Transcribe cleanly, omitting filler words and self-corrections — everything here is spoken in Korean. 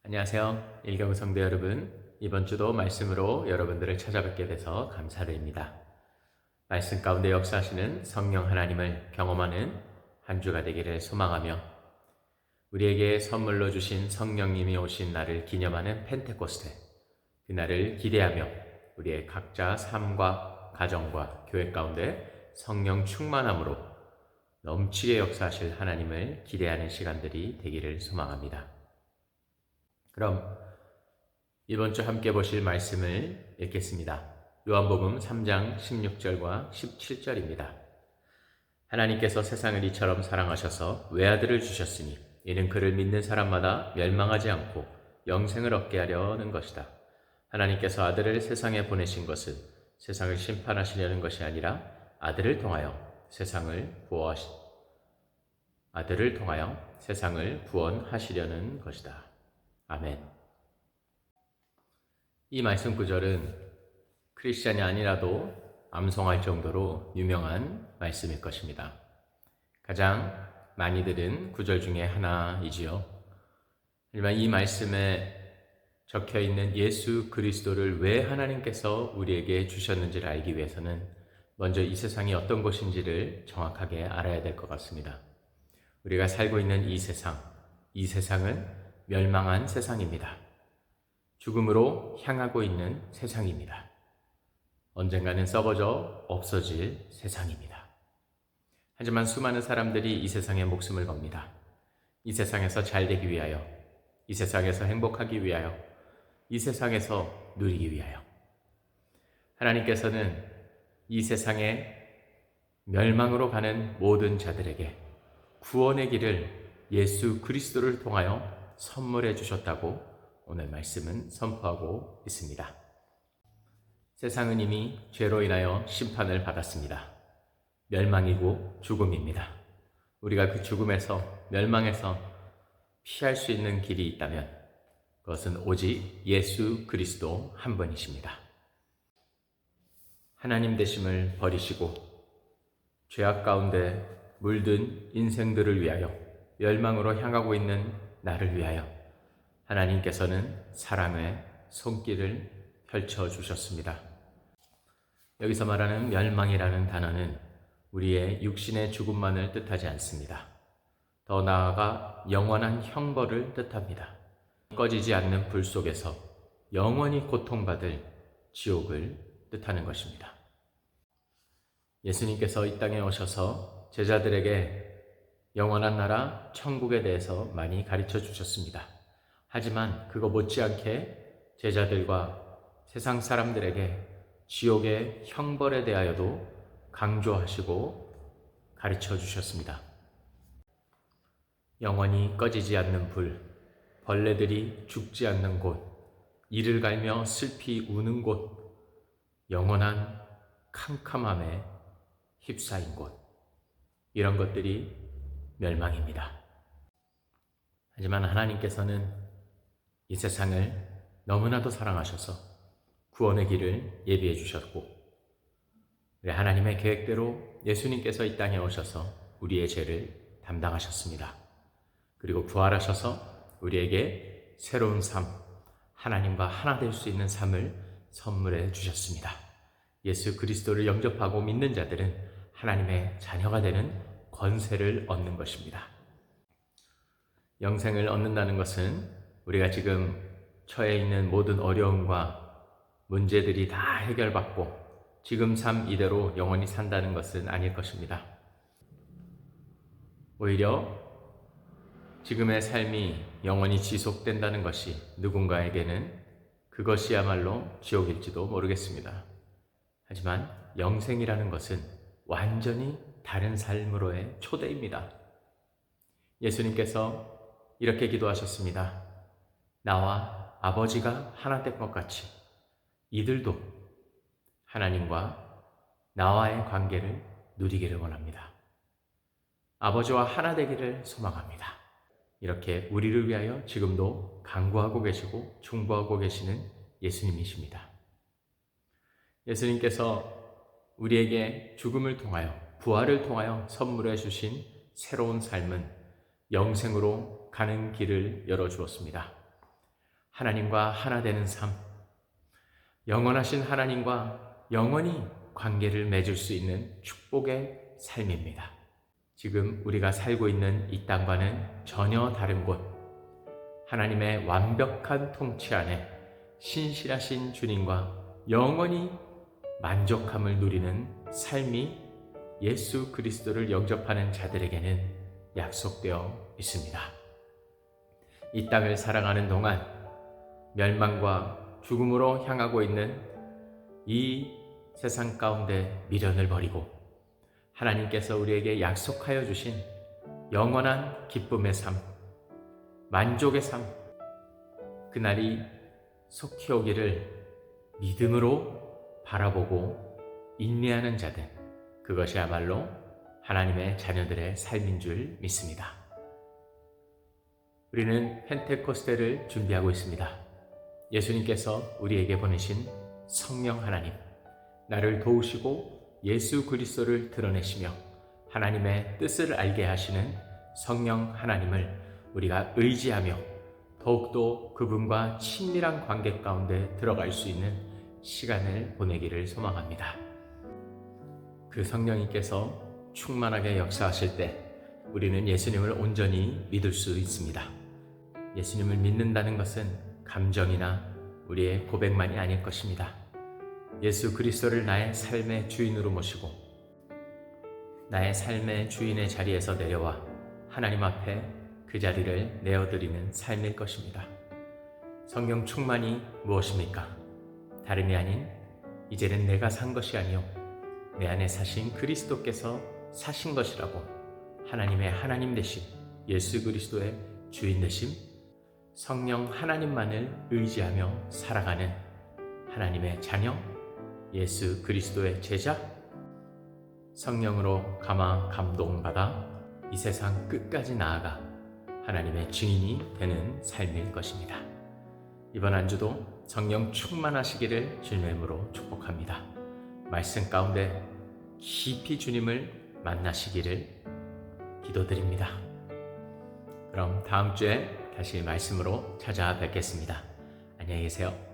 안녕하세요. 일경 성도 여러분. 이번 주도 말씀으로 여러분들을 찾아뵙게 돼서 감사드립니다. 말씀 가운데 역사하시는 성령 하나님을 경험하는 한 주가 되기를 소망하며 우리에게 선물로 주신 성령님이 오신 날을 기념하는 펜테코스테, 그날을 기대하며 우리의 각자 삶과 가정과 교회 가운데 성령 충만함으로 넘치게 역사하실 하나님을 기대하는 시간들이 되기를 소망합니다. 그럼 이번 주 함께 보실 말씀을 읽겠습니다. 요한복음 3장 16절과 17절입니다. 하나님께서 세상을 이처럼 사랑하셔서 외아들을 주셨으니 이는 그를 믿는 사람마다 멸망하지 않고 영생을 얻게 하려는 것이다. 하나님께서 아들을 세상에 보내신 것은 세상을 심판하시려는 것이 아니라 아들을 통하여 세상을 구원하시려는 것이다. 아멘. 이 말씀 구절은 크리스찬이 아니라도 암송할 정도로 유명한 말씀일 것입니다. 가장 많이 들은 구절 중에 하나이지요. 하지만 이 말씀에 적혀 있는 예수 그리스도를 왜 하나님께서 우리에게 주셨는지를 알기 위해서는 먼저 이 세상이 어떤 곳인지를 정확하게 알아야 될 것 같습니다. 우리가 살고 있는 이 세상은 멸망한 세상입니다. 죽음으로 향하고 있는 세상입니다. 언젠가는 썩어져 없어질 세상입니다. 하지만 수많은 사람들이 이 세상에 목숨을 겁니다. 이 세상에서 잘 되기 위하여, 이 세상에서 행복하기 위하여, 이 세상에서 누리기 위하여. 하나님께서는 이 세상에 멸망으로 가는 모든 자들에게 구원의 길을 예수 그리스도를 통하여 선물해 주셨다고 오늘 말씀은 선포하고 있습니다. 세상은 이미 죄로 인하여 심판을 받았습니다. 멸망이고 죽음입니다. 우리가 그 죽음에서, 멸망에서 피할 수 있는 길이 있다면 그것은 오직 예수 그리스도 한 분이십니다. 하나님 되심을 버리시고 죄악 가운데 물든 인생들을 위하여 멸망으로 향하고 있는 나를 위하여 하나님께서는 사랑의 손길을 펼쳐주셨습니다. 여기서 말하는 멸망이라는 단어는 우리의 육신의 죽음만을 뜻하지 않습니다. 더 나아가 영원한 형벌을 뜻합니다. 꺼지지 않는 불 속에서 영원히 고통받을 지옥을 뜻하는 것입니다. 예수님께서 이 땅에 오셔서 제자들에게 영원한 나라 천국에 대해서 많이 가르쳐 주셨습니다. 하지만 그거 못지않게 제자들과 세상 사람들에게 지옥의 형벌에 대하여도 강조하시고 가르쳐 주셨습니다. 영원히 꺼지지 않는 불, 벌레들이 죽지 않는 곳, 이를 갈며 슬피 우는 곳, 영원한 캄캄함에 휩싸인 곳, 이런 것들이 멸망입니다. 하지만 하나님께서는 이 세상을 너무나도 사랑하셔서 구원의 길을 예비해 주셨고, 하나님의 계획대로 예수님께서 이 땅에 오셔서 우리의 죄를 담당하셨습니다. 그리고 부활하셔서 우리에게 새로운 삶, 하나님과 하나 될 수 있는 삶을 선물해 주셨습니다. 예수 그리스도를 영접하고 믿는 자들은 하나님의 자녀가 되는 권세를 얻는 것입니다. 영생을 얻는다는 것은 우리가 지금 처해 있는 모든 어려움과 문제들이 다 해결받고 지금 삶 이대로 영원히 산다는 것은 아닐 것입니다. 오히려 지금의 삶이 영원히 지속된다는 것이 누군가에게는 그것이야말로 지옥일지도 모르겠습니다. 하지만 영생이라는 것은 완전히 다른 삶으로의 초대입니다. 예수님께서 이렇게 기도하셨습니다. 나와 아버지가 하나 된 것 같이 이들도 하나님과 나와의 관계를 누리기를 원합니다. 아버지와 하나 되기를 소망합니다. 이렇게 우리를 위하여 지금도 간구하고 계시고 중보하고 계시는 예수님이십니다. 예수님께서 우리에게 죽음을 통하여, 부활을 통하여 선물해 주신 새로운 삶은 영생으로 가는 길을 열어주었습니다. 하나님과 하나 되는 삶, 영원하신 하나님과 영원히 관계를 맺을 수 있는 축복의 삶입니다. 지금 우리가 살고 있는 이 땅과는 전혀 다른 곳, 하나님의 완벽한 통치 안에 신실하신 주님과 영원히 만족함을 누리는 삶이 예수 그리스도를 영접하는 자들에게는 약속되어 있습니다. 이 땅을 살아가는 동안 멸망과 죽음으로 향하고 있는 이 세상 가운데 미련을 버리고 하나님께서 우리에게 약속하여 주신 영원한 기쁨의 삶, 만족의 삶, 그날이 속히 오기를 믿음으로 바라보고 인내하는 자들, 그것이야말로 하나님의 자녀들의 삶인 줄 믿습니다. 우리는 펜테코스테를 준비하고 있습니다. 예수님께서 우리에게 보내신 성령 하나님, 나를 도우시고 예수 그리스도를 드러내시며 하나님의 뜻을 알게 하시는 성령 하나님을 우리가 의지하며 더욱더 그분과 친밀한 관계 가운데 들어갈 수 있는 시간을 보내기를 소망합니다. 그 성령님께서 충만하게 역사하실 때 우리는 예수님을 온전히 믿을 수 있습니다. 예수님을 믿는다는 것은 감정이나 우리의 고백만이 아닐 것입니다. 예수 그리스도를 나의 삶의 주인으로 모시고 나의 삶의 주인의 자리에서 내려와 하나님 앞에 그 자리를 내어드리는 삶일 것입니다. 성령 충만이 무엇입니까? 다름이 아닌 이제는 내가 산 것이 아니요 내 안에 사신 그리스도께서 사신 것이라고 하나님의 하나님 되심, 예수 그리스도의 주인 되심, 성령 하나님만을 의지하며 살아가는 하나님의 자녀, 예수 그리스도의 제자, 성령으로 감동받아 이 세상 끝까지 나아가 하나님의 증인이 되는 삶일 것입니다. 이번 한 주도 성령 충만하시기를 주님으로 축복합니다. 말씀 가운데 깊이 주님을 만나시기를 기도드립니다. 그럼 다음 주에 다시 말씀으로 찾아뵙겠습니다. 안녕히 계세요.